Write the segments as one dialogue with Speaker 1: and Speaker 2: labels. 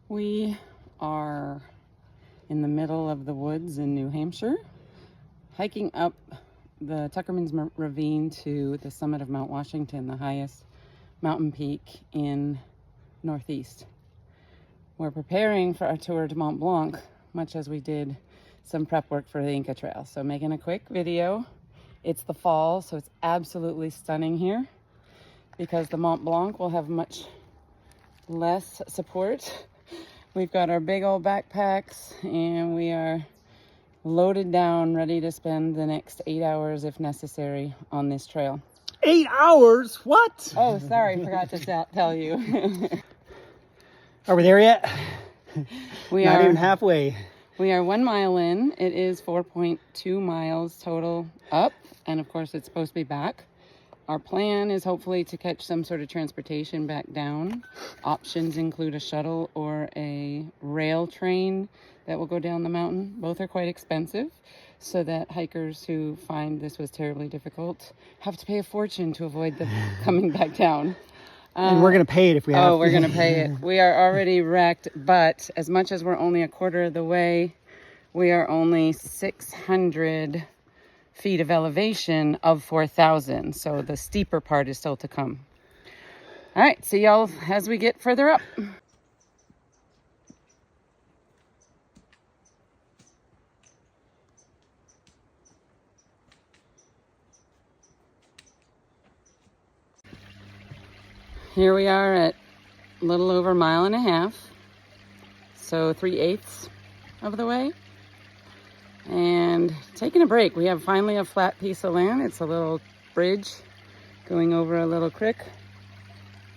Speaker 1: We are in the middle of the woods in New Hampshire, hiking up the Tuckerman's Ravine to the summit of Mount Washington, the highest mountain peak in Northeast. We're preparing for our Tour du Mont Blanc, much as we did some prep work for the Inca Trail. So making a quick video. It's the fall, so it's absolutely stunning here because the Mont Blanc will have much less support. We've got our big old backpacks and we are loaded down, ready to spend the next 8 hours if necessary on this trail.
Speaker 2: 8 hours? What?
Speaker 1: Oh, sorry, forgot to tell you.
Speaker 2: Are we there yet?
Speaker 1: We
Speaker 2: Not
Speaker 1: are
Speaker 2: even halfway.
Speaker 1: We are 1 mile in. It is 4.2 miles total up, and of course it's supposed to be back. Our plan is hopefully to catch some sort of transportation back down. Options include a shuttle or a rail train that will go down the mountain. Both are quite expensive, so that hikers who find this was terribly difficult have to pay a fortune to avoid the coming back down.
Speaker 2: And we're going to pay it if we have to.
Speaker 1: Oh, we're going to pay it. We are already wrecked, but as much as we're only a quarter of the way, we are only 600 feet of elevation of 4,000. So the steeper part is still to come. All right, see y'all as we get further up. Here we are at a little over 1.5 miles, so 3/8 of the way, and taking a break. We have finally a flat piece of land. It's a little bridge going over a little creek.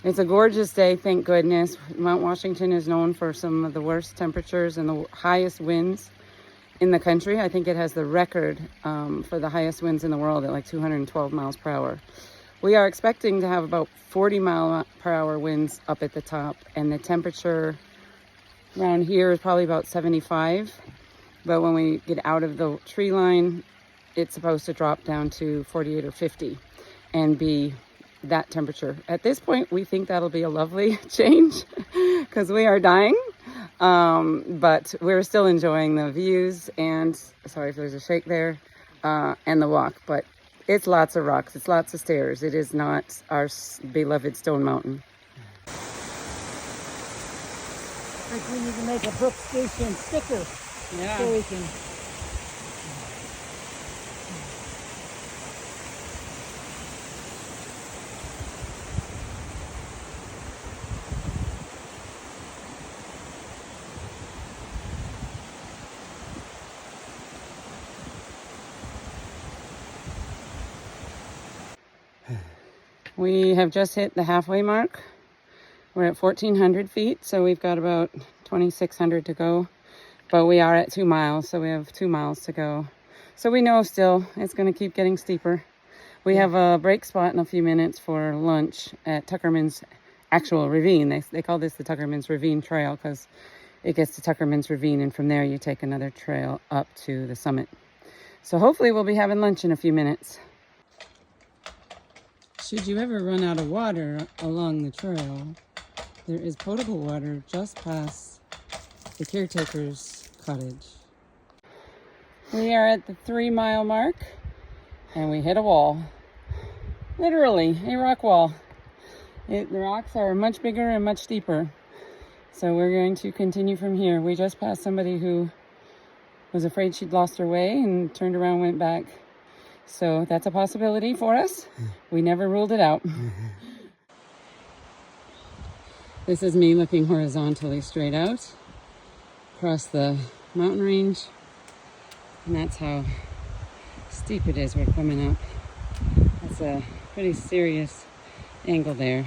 Speaker 1: It's a gorgeous day, thank goodness. Mount Washington is known for some of the worst temperatures and the highest winds in the country. I think it has the record for the highest winds in the world at like 212 miles per hour. We are expecting to have about 40 mile per hour winds up at the top, and the temperature around here is probably about 75. But when we get out of the tree line, it's supposed to drop down to 48 or 50 and be that temperature. At this point, we think that'll be a lovely change because we are dying. But we're still enjoying the views and, sorry if there's a shake there, and the walk. But it's lots of rocks. It's lots of stairs. It is not our beloved stone mountain.
Speaker 2: I think we need to make a Brook Station sticker.
Speaker 1: Yeah.
Speaker 2: So we can...
Speaker 1: We have just hit the halfway mark. We're at 1,400 feet, so we've got about 2,600 to go. But we are at 2 miles, so we have 2 miles to go. So we know still it's going to keep getting steeper. We have a break spot in a few minutes for lunch at Tuckerman's actual ravine. They call this the Tuckerman's Ravine Trail because it gets to Tuckerman's Ravine, and from there you take another trail up to the summit. So hopefully we'll be having lunch in a few minutes. Should you ever run out of water along the trail, there is potable water just past the caretaker's cottage. We are at the 3 mile mark and we hit a wall. Literally a rock wall. The rocks are much bigger and much steeper. So we're going to continue from here. We just passed somebody who was afraid she'd lost her way and turned around and went back. So that's a possibility for us. We never ruled it out. This is me looking horizontally straight out across the mountain range. And that's how steep it is we're coming up. That's a pretty serious angle there.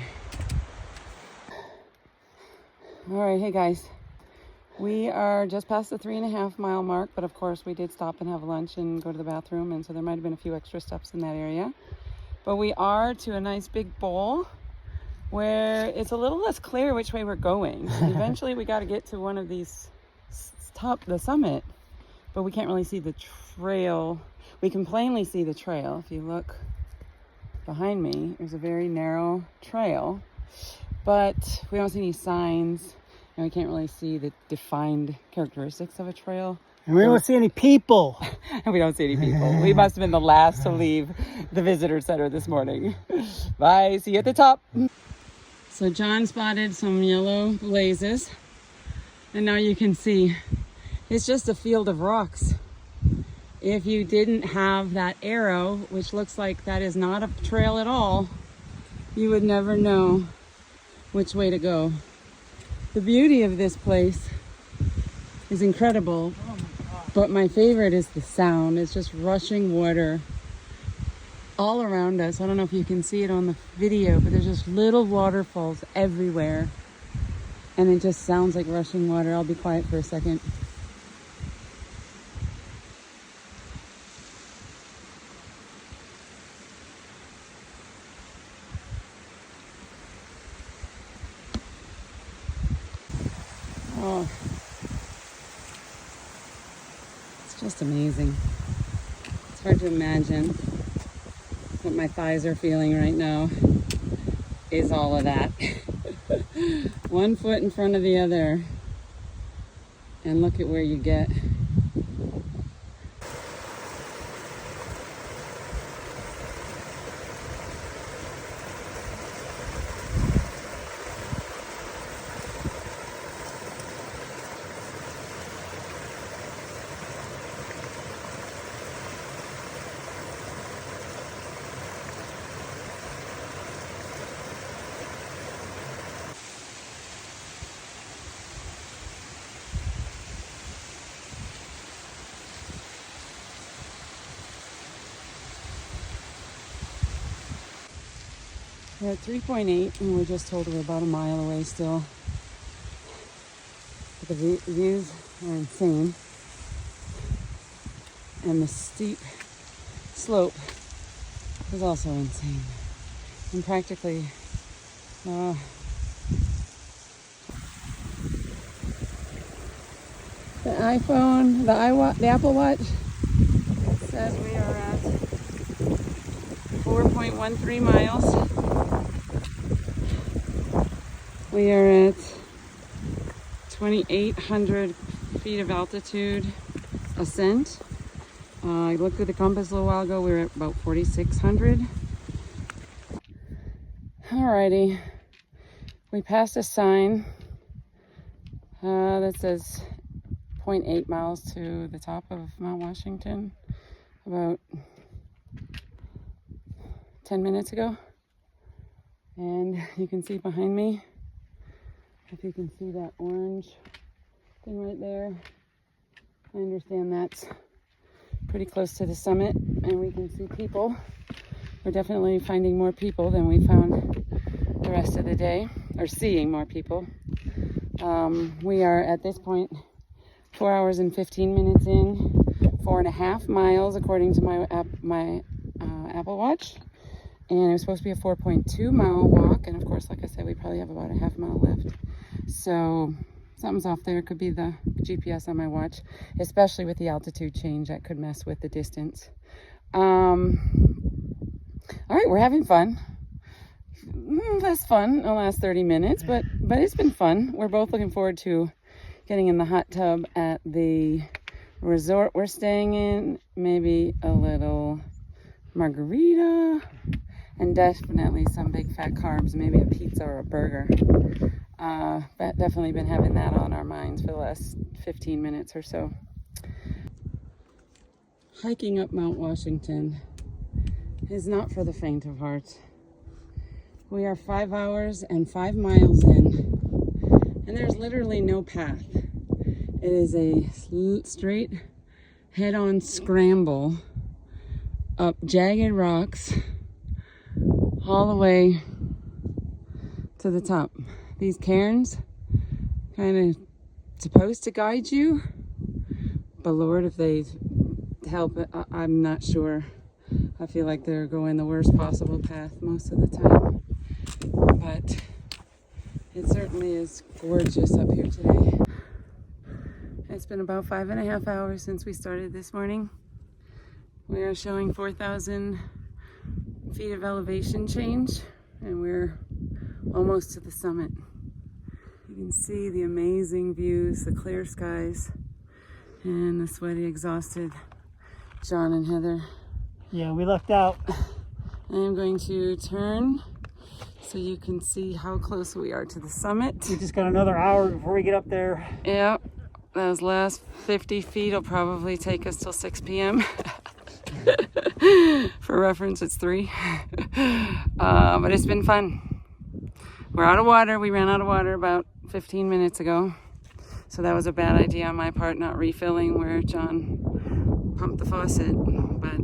Speaker 1: All right, hey guys. We are just past the 3.5 mile mark, but of course we did stop and have lunch and go to the bathroom, and so there might have been a few extra steps in that area. But we are to a nice big bowl where it's a little less clear which way we're going. Eventually we got to get to one of these the summit, but we can't really see the trail. We can plainly see the trail. If you look behind me, there's a very narrow trail, but we don't see any signs. and we can't really see the defined characteristics of a trail.
Speaker 2: And we don't see any people.
Speaker 1: And we don't see any people. We must have been the last to leave the visitor center this morning. Bye, see you at the top. So John spotted some yellow blazes, and now you can see it's just a field of rocks. If you didn't have that arrow, which looks like that is not a trail at all, you would never know which way to go. The beauty of this place is incredible, but my favorite is the sound. It's just rushing water all around us. I don't know if you can see it on the video, but there's just little waterfalls everywhere, and it just sounds like rushing water. I'll be quiet for a second. Oh, it's just amazing. It's hard to imagine what my thighs are feeling right now is all of that. One foot in front of the other, and look at where you get. We're at 3.8 and we're just told we're about a mile away still. But the views are insane. And the steep slope is also insane. And practically, the iPhone, the Apple Watch says we are at 4.13 miles. We are at 2,800 feet of altitude ascent. I looked at the compass a little while ago. We were at about 4,600. Alrighty, we passed a sign that says 0.8 miles to the top of Mount Washington about 10 minutes ago. And you can see behind me, if you can see that orange thing right there, I understand that's pretty close to the summit, and we can see people. We're definitely finding more people than we found the rest of the day, or seeing more people. We are at this point 4 hours and 15 minutes in, 4.5 miles according to my Apple Watch. And it was supposed to be a 4.2 mile walk. And of course, like I said, we probably have about a half mile left. So something's off there. It could be the GPS on my watch, especially with the altitude change. That could mess with the distance. All right, we're having fun. Less fun in the last 30 minutes, but it's been fun. We're both looking forward to getting in the hot tub at the resort we're staying in. Maybe a little margarita. And definitely some big fat carbs, maybe a pizza or a burger. But definitely been having that on our minds for the last 15 minutes or so. Hiking up Mount Washington is not for the faint of heart. We are 5 hours and 5 miles in, and there's literally no path. It is a straight head-on scramble up jagged rocks all the way to the top. These cairns kind of supposed to guide you, but Lord, if they help, I'm not sure. I feel like they're going the worst possible path most of the time, but it certainly is gorgeous up here today. It's been about 5.5 hours since we started this morning. We are showing 4,000 feet of elevation change, and we're almost to the summit. You can see the amazing views, the clear skies, and the sweaty, exhausted John and Heather.
Speaker 2: Yeah, we lucked out.
Speaker 1: I am going to turn so you can see how close we are to the summit.
Speaker 2: We just got another hour before we get up there.
Speaker 1: Yep, those last 50 feet will probably take us till 6 p.m. For reference, it's 3. But it's been fun. We're out of water. We ran out of water about 15 minutes ago. So that was a bad idea on my part, not refilling where John pumped the faucet. But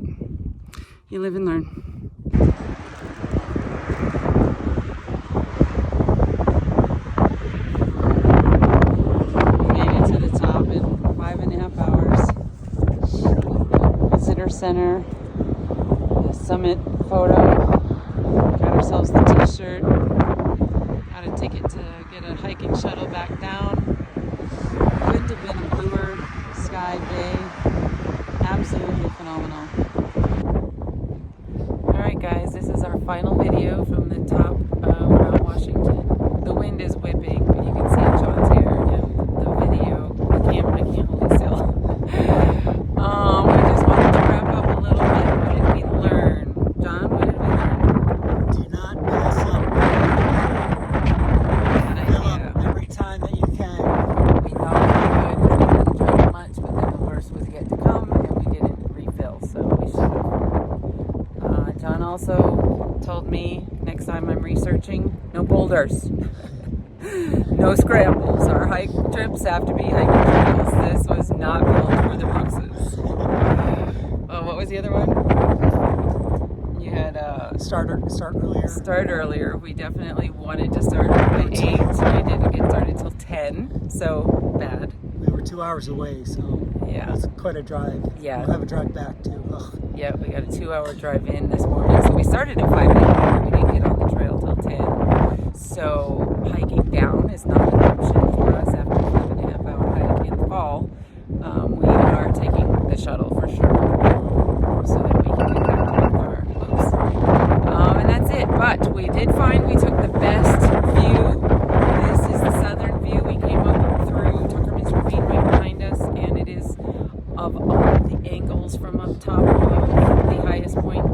Speaker 1: you live and learn. Made it to the top in 5.5 hours. Visitor center, the summit photo. Got ourselves the t-shirt. Got a ticket to get a hiking shuttle back down. Couldn't have been a bluer sky day. Absolutely phenomenal. Alright guys, this is our final video from the top of Mount Washington. The wind is whipping, but you can see John's hair in the video. I can't hold it still. I just wanted to wrap up a little bit. What did we learn? John, what did we learn?
Speaker 2: Do not pass up. Fill up every time that you can.
Speaker 1: We thought we could because we didn't drink much, but then the worst was yet to come, and we didn't refill, so we should have. John also told me next time I'm researching, no boulders, no scrambles. Our hike trips have to be hiking trails. This was not built for the Brookses. Oh, what was the other one? You had
Speaker 2: Start earlier.
Speaker 1: Start earlier. We definitely wanted to start by 8. We didn't get started till 10, so bad.
Speaker 2: We were 2 hours away, so
Speaker 1: Yeah.
Speaker 2: that's quite a drive.
Speaker 1: Yeah.
Speaker 2: We'll have a drive back too. Ugh.
Speaker 1: Yeah, we got a 2-hour drive in this morning. So we started at 5 a.m. We didn't get on the trail till 10. So hiking down is not an option for us after a 5.5-hour hike in the fall. We are taking the shuttle for sure, so that we can get back to our boats. And that's it. But we did find we took the best view. This is the southern view. We came up through Tuckerman's Ravine right behind us, and it is of all the angles from up top of the highest point in